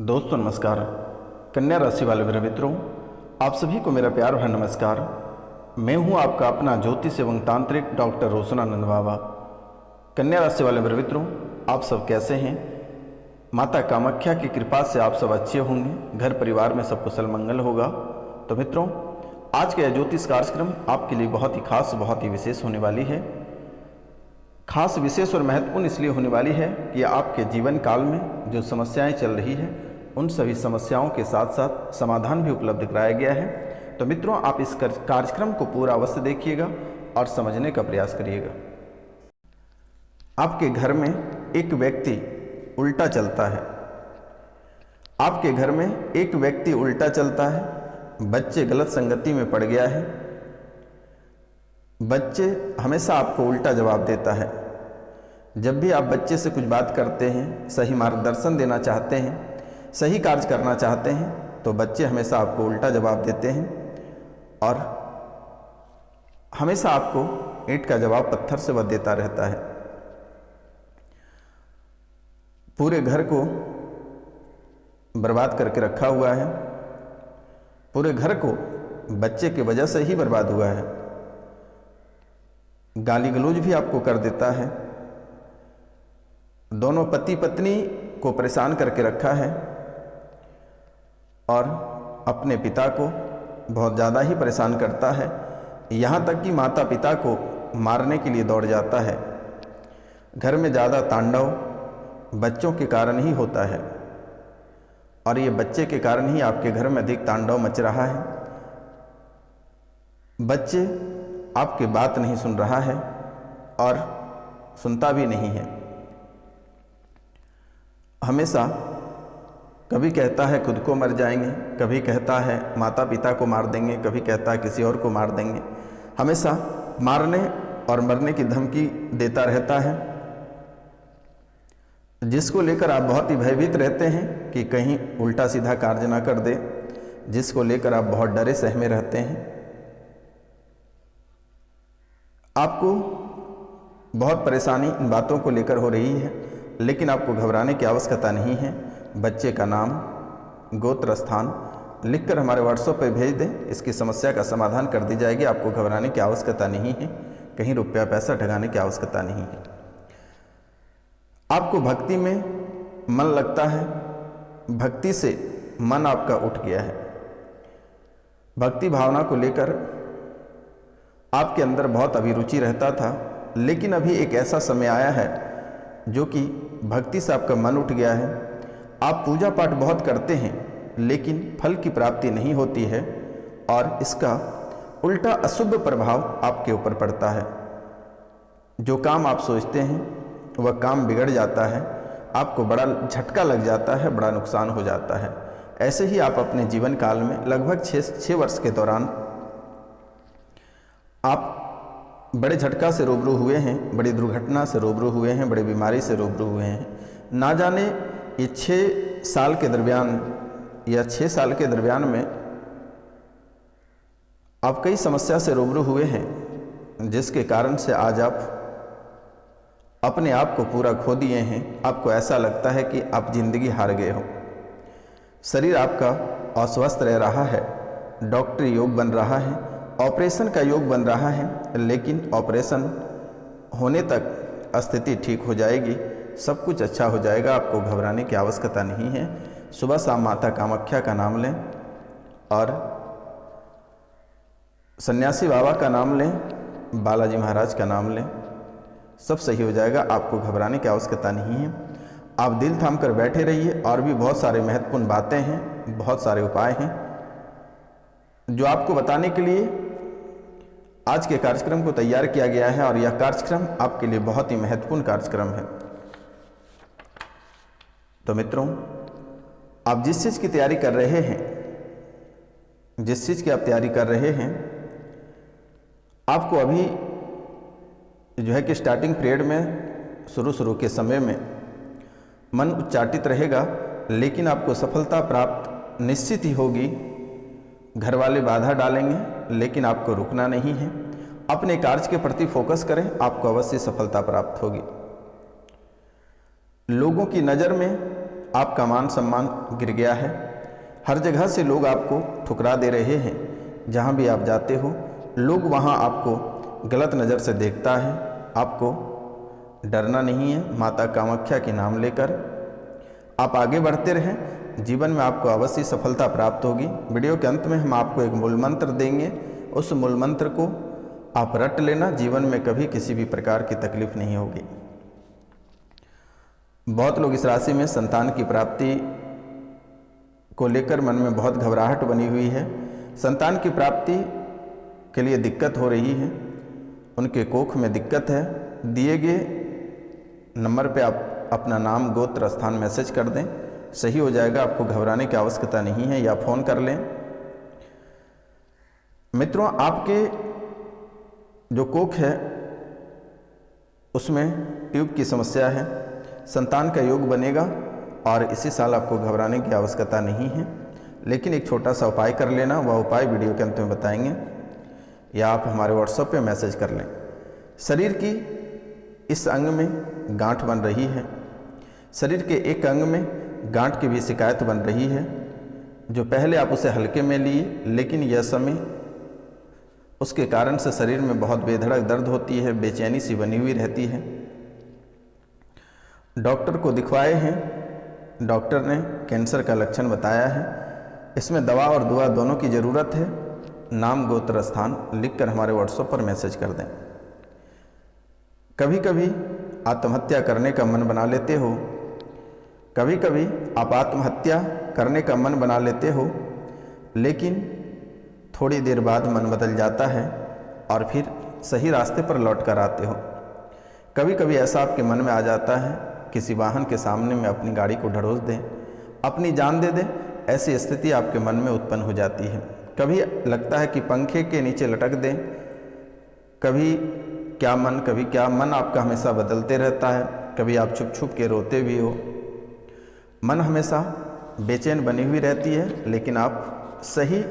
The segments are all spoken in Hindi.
दोस्तों नमस्कार। कन्या राशि वाले मेरे मित्रों, आप सभी को मेरा प्यार भरा नमस्कार। मैं हूं आपका अपना ज्योतिष एवं तांत्रिक डॉक्टर रोशनानंद बाबा। कन्या राशि वाले मेरे मित्रों, आप सब कैसे हैं? माता कामाख्या की कृपा से आप सब अच्छे होंगे, घर परिवार में सब कुशल मंगल होगा। तो मित्रों, आज का यह ज्योतिष कार्यक्रम आपके लिए बहुत ही खास, बहुत ही विशेष होने वाली है। खास, विशेष और महत्वपूर्ण इसलिए होने वाली है कि आपके जीवन काल में जो समस्याएं चल रही है, उन सभी समस्याओं के साथ साथ समाधान भी उपलब्ध कराया गया है। तो मित्रों, आप इस कार्यक्रम को पूरा अवश्य देखिएगा और समझने का प्रयास करिएगा। आपके घर में एक व्यक्ति उल्टा चलता है। आपके घर में एक व्यक्ति उल्टा चलता है। बच्चे गलत संगति में पड़ गया है। बच्चे हमेशा आपको उल्टा जवाब देता है। जब भी आप बच्चे से कुछ बात करते हैं, सही मार्गदर्शन देना चाहते हैं, सही कार्य करना चाहते हैं, तो बच्चे हमेशा आपको उल्टा जवाब देते हैं और हमेशा आपको ईंट का जवाब पत्थर से वह देता रहता है। पूरे घर को बर्बाद करके रखा हुआ है। पूरे घर को बच्चे की वजह से ही बर्बाद हुआ है। गाली गलौज भी आपको कर देता है। दोनों पति पत्नी को परेशान करके रखा है और अपने पिता को बहुत ज़्यादा ही परेशान करता है। यहाँ तक कि माता पिता को मारने के लिए दौड़ जाता है। घर में ज़्यादा तांडव बच्चों के कारण ही होता है और ये बच्चे के कारण ही आपके घर में अधिक तांडव मच रहा है। बच्चे आपकी बात नहीं सुन रहा है और सुनता भी नहीं है। हमेशा कभी कहता है खुद को मर जाएंगे, कभी कहता है माता पिता को मार देंगे, कभी कहता है किसी और को मार देंगे। हमेशा मारने और मरने की धमकी देता रहता है, जिसको लेकर आप बहुत ही भयभीत रहते हैं कि कहीं उल्टा सीधा कार्य ना कर दे, जिसको लेकर आप बहुत डरे सहमे रहते हैं। आपको बहुत परेशानी इन बातों को लेकर हो रही है, लेकिन आपको घबराने की आवश्यकता नहीं है। बच्चे का नाम, गोत्र, स्थान लिखकर हमारे व्हाट्सएप पर भेज दें। इसकी समस्या का समाधान कर दी जाएगी। आपको घबराने की आवश्यकता नहीं है, कहीं रुपया पैसा ठगाने की आवश्यकता नहीं है। आपको भक्ति में मन लगता है, भक्ति से मन आपका उठ गया है। भक्ति भावना को लेकर आपके अंदर बहुत अभिरुचि रहता था, लेकिन अभी एक ऐसा समय आया है जो कि भक्ति से आपका मन उठ गया है। आप पूजा पाठ बहुत करते हैं, लेकिन फल की प्राप्ति नहीं होती है और इसका उल्टा अशुभ प्रभाव आपके ऊपर पड़ता है। जो काम आप सोचते हैं वह काम बिगड़ जाता है, आपको बड़ा झटका लग जाता है, बड़ा नुकसान हो जाता है। ऐसे ही आप अपने जीवन काल में लगभग 6 वर्ष के दौरान आप बड़े झटका से रूबरू हुए हैं, बड़ी दुर्घटना से रूबरू हुए हैं, बड़ी बीमारी से रूबरू हुए हैं। ना जाने ये 6 साल के दरमियान या 6 साल के दरमियान में आप कई समस्या से रूबरू हुए हैं, जिसके कारण से आज आप अपने आप को पूरा खो दिए हैं। आपको ऐसा लगता है कि आप जिंदगी हार गए हो। शरीर आपका अस्वस्थ रह रहा है, डॉक्टरी योग बन रहा है, ऑपरेशन का योग बन रहा है, लेकिन ऑपरेशन होने तक स्थिति ठीक हो जाएगी, सब कुछ अच्छा हो जाएगा। आपको घबराने की आवश्यकता नहीं है। सुबह शाम माता कामाख्या का नाम लें और सन्यासी बाबा का नाम लें, बालाजी महाराज का नाम लें, सब सही हो जाएगा। आपको घबराने की आवश्यकता नहीं है। आप दिल थाम कर बैठे रहिए। और भी बहुत सारे महत्वपूर्ण बातें हैं, बहुत सारे उपाय हैं जो आपको बताने के लिए आज के कार्यक्रम को तैयार किया गया है और यह कार्यक्रम आपके लिए बहुत ही महत्वपूर्ण कार्यक्रम है। तो मित्रों, आप जिस चीज़ की तैयारी कर रहे हैं, जिस चीज़ की आप तैयारी कर रहे हैं, आपको अभी जो है कि स्टार्टिंग पीरियड में, शुरू के समय में मन उच्चाटित रहेगा, लेकिन आपको सफलता प्राप्त निश्चित ही होगी। घर वाले बाधा डालेंगे, लेकिन आपको रुकना नहीं है। अपने कार्य के प्रति फोकस करें, आपको अवश्य सफलता प्राप्त होगी। लोगों की नज़र में आपका मान सम्मान गिर गया है। हर जगह से लोग आपको ठुकरा दे रहे हैं। जहाँ भी आप जाते हो लोग वहाँ आपको गलत नज़र से देखता है। आपको डरना नहीं है। माता कामाख्या के नाम लेकर आप आगे बढ़ते रहें। जीवन में आपको अवश्य सफलता प्राप्त होगी। वीडियो के अंत में हम आपको एक मूल मंत्र देंगे। उस मूल मंत्र को आप रट लेना। जीवन में कभी किसी भी प्रकार की तकलीफ नहीं होगी। बहुत लोग इस राशि में संतान की प्राप्ति को लेकर मन में बहुत घबराहट बनी हुई है। संतान की प्राप्ति के लिए दिक्कत हो रही है। उनके कोख में दिक्कत है। दिए गए नंबर पे आप अपना नाम गोत्र स्थान मैसेज कर दें, सही हो जाएगा। आपको घबराने की आवश्यकता नहीं है, या फ़ोन कर लें। मित्रों, आपके जो कोख है उसमें ट्यूब की समस्या है। संतान का योग बनेगा और इसी साल आपको घबराने की आवश्यकता नहीं है, लेकिन एक छोटा सा उपाय कर लेना। वह उपाय वीडियो के अंत में बताएंगे, या आप हमारे व्हाट्सएप पे मैसेज कर लें। शरीर की इस अंग में गांठ बन रही है। शरीर के एक अंग में गांठ की भी शिकायत बन रही है। जो पहले आप उसे हल्के में लिए, लेकिन यह समय उसके कारण से शरीर में बहुत बेधड़क दर्द होती है, बेचैनी सी बनी हुई रहती है। डॉक्टर को दिखवाए हैं। डॉक्टर ने कैंसर का लक्षण बताया है। इसमें दवा और दुआ दोनों की ज़रूरत है। नाम गोत्र स्थान लिखकर हमारे व्हाट्सएप पर मैसेज कर दें। कभी कभी आत्महत्या करने का मन बना लेते हो। कभी कभी आप आत्महत्या करने का मन बना लेते हो, लेकिन थोड़ी देर बाद मन बदल जाता है और फिर सही रास्ते पर लौट कर आते हो। कभी कभी ऐसा आपके मन में आ जाता है, किसी वाहन के सामने में अपनी गाड़ी को ढड़ोस दें, अपनी जान दे दें। ऐसी स्थिति आपके मन में उत्पन्न हो जाती है। कभी लगता है कि पंखे के नीचे लटक दें। कभी क्या मन आपका हमेशा बदलते रहता है। कभी आप छुप छुप के रोते भी हो। मन हमेशा बेचैन बनी हुई रहती है, लेकिन आप सही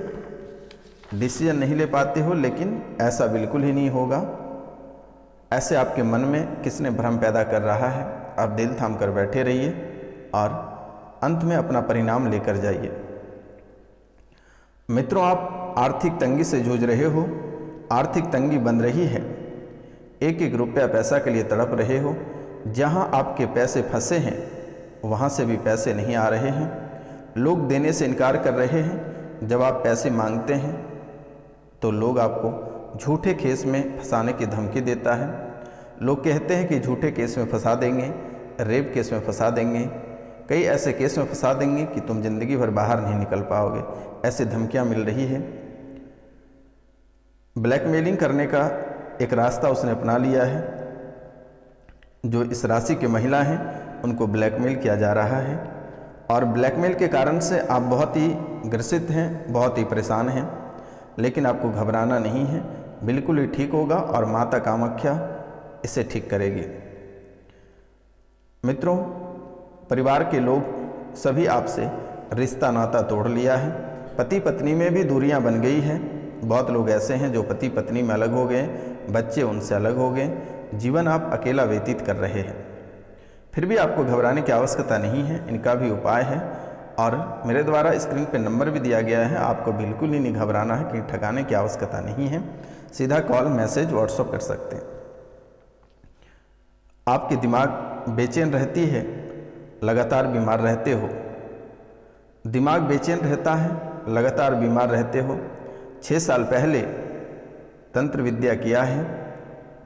डिसीजन नहीं ले पाते हो। लेकिन ऐसा बिल्कुल ही नहीं होगा। ऐसे आपके मन में किसने भ्रम पैदा कर रहा है। आप दिल थाम कर बैठे रहिए और अंत में अपना परिणाम लेकर जाइए। मित्रों, आप आर्थिक तंगी से जूझ रहे हो। आर्थिक तंगी बन रही है। एक एक रुपया पैसा के लिए तड़प रहे हो। जहां आपके पैसे फंसे हैं वहां से भी पैसे नहीं आ रहे हैं। लोग देने से इनकार कर रहे हैं। जब आप पैसे मांगते हैं तो लोग आपको झूठे केस में फंसाने की धमकी देता है। लोग कहते हैं कि झूठे केस में फंसा देंगे, रेप केस में फंसा देंगे, कई ऐसे केस में फंसा देंगे कि तुम जिंदगी भर बाहर नहीं निकल पाओगे। ऐसी धमकियां मिल रही है। ब्लैकमेलिंग करने का एक रास्ता उसने अपना लिया है। जो इस राशि के महिला हैं उनको ब्लैकमेल किया जा रहा है, और ब्लैकमेल के कारण से आप बहुत ही ग्रसित हैं, बहुत ही परेशान हैं। लेकिन आपको घबराना नहीं है, बिल्कुल ही ठीक होगा और माता कामाख्या इसे ठीक करेगी। मित्रों, परिवार के लोग सभी आपसे रिश्ता नाता तोड़ लिया है। पति पत्नी में भी दूरियां बन गई हैं। बहुत लोग ऐसे हैं जो पति पत्नी में अलग हो गए, बच्चे उनसे अलग हो गए। जीवन आप अकेला व्यतीत कर रहे हैं। फिर भी आपको घबराने की आवश्यकता नहीं है। इनका भी उपाय है, और मेरे द्वारा स्क्रीन पे नंबर भी दिया गया है। आपको बिल्कुल ही नहीं घबराना है, कि ठगाने की आवश्यकता नहीं है। सीधा कॉल, मैसेज, व्हाट्सएप कर सकते हैं। आपकी दिमाग बेचैन रहती है, लगातार बीमार रहते हो। दिमाग बेचैन रहता है, लगातार बीमार रहते हो। 6 साल पहले तंत्र विद्या किया है।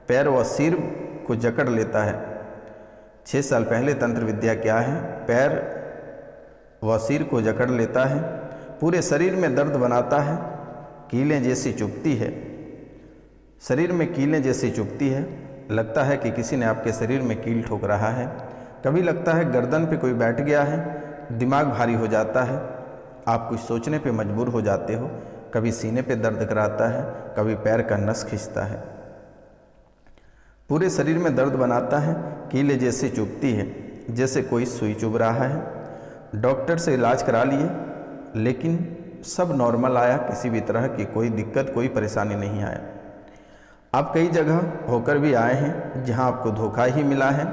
पैर व सिर को जकड़ लेता है। 6 साल पहले तंत्र विद्या किया है। पैर व सिर को जकड़ लेता है। पूरे शरीर में दर्द बनाता है। कीलें जैसी चुभती है। शरीर में कीलें जैसी चुभती है। लगता है कि किसी ने आपके शरीर में कील ठोक रहा है। कभी लगता है गर्दन पे कोई बैठ गया है। दिमाग भारी हो जाता है। आप कुछ सोचने पे मजबूर हो जाते हो। कभी सीने पे दर्द कराता है, कभी पैर का नस खींचता है। पूरे शरीर में दर्द बनाता है। कीले जैसी चुभती है, जैसे कोई सुई चुभ रहा है। डॉक्टर से इलाज करा लिए, लेकिन सब नॉर्मल आया। किसी भी तरह की कोई दिक्कत, कोई परेशानी नहीं आया। आप कई जगह होकर भी आए हैं जहां आपको धोखा ही मिला है।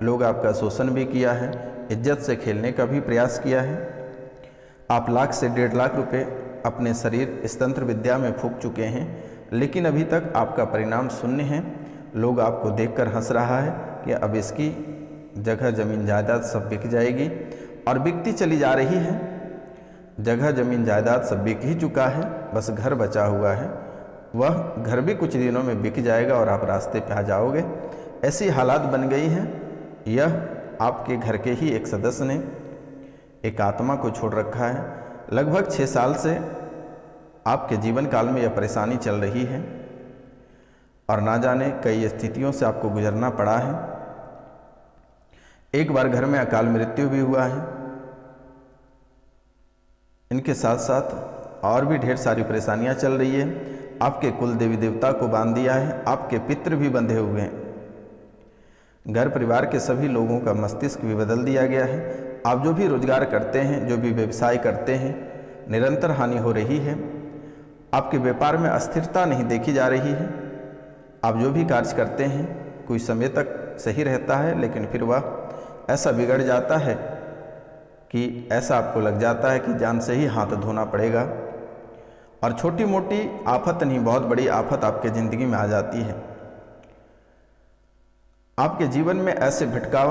लोग आपका शोषण भी किया है, इज्जत से खेलने का भी प्रयास किया है। आप लाख से 1.5 लाख रुपए अपने शरीर इस तंत्र विद्या में फूंक चुके हैं, लेकिन अभी तक आपका परिणाम शून्य है। लोग आपको देखकर हंस रहा है कि अब इसकी जगह जमीन जायदाद सब बिक जाएगी, और बिकती चली जा रही है। जगह जमीन जायदाद सब बिक ही चुका है, बस घर बचा हुआ है। वह घर भी कुछ दिनों में बिक जाएगा और आप रास्ते पे आ जाओगे। ऐसी हालात बन गई हैं। यह आपके घर के ही एक सदस्य ने एक आत्मा को छोड़ रखा है। लगभग 6 साल से आपके जीवन काल में यह परेशानी चल रही है, और ना जाने कई स्थितियों से आपको गुजरना पड़ा है। एक बार घर में अकाल मृत्यु भी हुआ है। इनके साथ साथ और भी ढेर सारी परेशानियां चल रही है। आपके कुल देवी देवता को बांध दिया है, आपके पितृ भी बंधे हुए हैं। घर परिवार के सभी लोगों का मस्तिष्क भी बदल दिया गया है। आप जो भी रोजगार करते हैं, जो भी व्यवसाय करते हैं, निरंतर हानि हो रही है। आपके व्यापार में अस्थिरता नहीं देखी जा रही है। आप जो भी कार्य करते हैं कुछ समय तक सही रहता है, लेकिन फिर वह ऐसा बिगड़ जाता है कि ऐसा आपको लग जाता है कि जान से ही हाथ धोना पड़ेगा, और छोटी मोटी आफत नहीं, बहुत बड़ी आफत आपके ज़िंदगी में आ जाती है। आपके जीवन में ऐसे भटकाव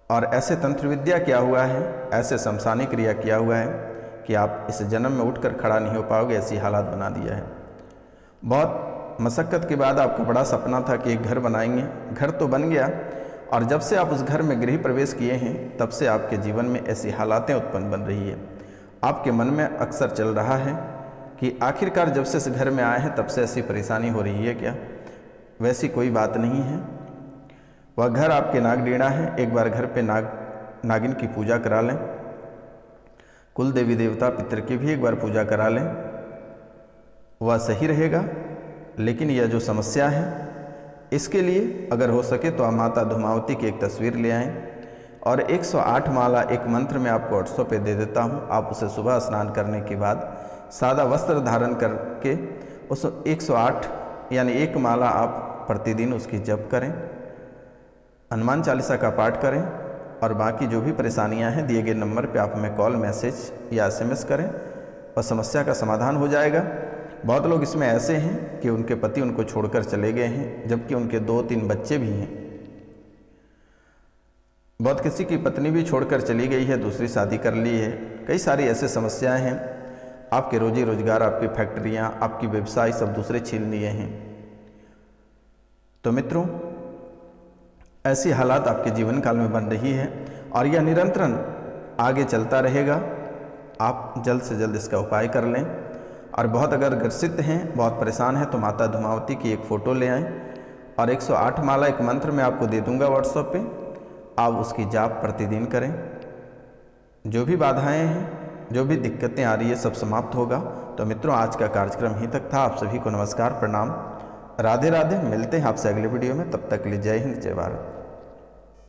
और ऐसे तंत्र विद्या किया हुआ है, ऐसे शमशानी क्रिया किया हुआ है कि आप इस जन्म में उठकर खड़ा नहीं हो पाओगे, ऐसी हालात बना दिया है। बहुत मशक्क़त के बाद आपका बड़ा सपना था कि एक घर बनाएंगे। घर तो बन गया, और जब से आप उस घर में गृह प्रवेश किए हैं, तब से आपके जीवन में ऐसी हालातें उत्पन्न बन रही है। आपके मन में अक्सर चल रहा है कि आखिरकार जब से इस घर में आए हैं तब से ऐसी परेशानी हो रही है क्या? वैसी कोई बात नहीं है। वह घर आपके नागडीणा है। एक बार घर पे नागिन की पूजा करा लें, कुल देवी देवता पितर की भी एक बार पूजा करा लें, वह सही रहेगा। लेकिन यह जो समस्या है, इसके लिए अगर हो सके तो आप माता धूमावती की एक तस्वीर ले आएं, और 108 माला एक मंत्र में आपको 800 पे दे देता हूं। आप उसे सुबह स्नान करने के बाद सादा वस्त्र धारण करके उस 108 यानी एक माला आप प्रतिदिन उसकी जप करें, हनुमान चालीसा का पाठ करें, और बाकी जो भी परेशानियां हैं दिए गए नंबर पे आप हमें कॉल, मैसेज या SMS करें, और समस्या का समाधान हो जाएगा। बहुत लोग इसमें ऐसे हैं कि उनके पति उनको छोड़कर चले गए हैं, जबकि उनके 2-3 बच्चे भी हैं। बहुत किसी की पत्नी भी छोड़कर चली गई है, दूसरी शादी कर ली है। कई सारी ऐसे समस्याएं हैं। आपके रोजी रोजगार, आपकी फैक्ट्रियां, आपकी व्यवसाय सब दूसरे छीन लिए हैं। तो मित्रों, ऐसी हालात आपके जीवन काल में बन रही है, और यह निरंतरन आगे चलता रहेगा। आप जल्द से जल्द इसका उपाय कर लें, और बहुत अगर ग्रसित हैं, बहुत परेशान हैं, तो माता धूमावती की एक फ़ोटो ले आएँ, और 108 माला एक मंत्र में आपको दे दूंगा व्हाट्सएप पे। आप उसकी जाप प्रतिदिन करें। जो भी बाधाएं हैं, जो भी दिक्कतें आ रही है, सब समाप्त होगा। तो मित्रों, आज का कार्यक्रम यहीं तक था। आप सभी को नमस्कार, प्रणाम, राधे राधे। मिलते हैं आपसे अगले वीडियो में। तब तक के लिए जय हिंद, जय भारत।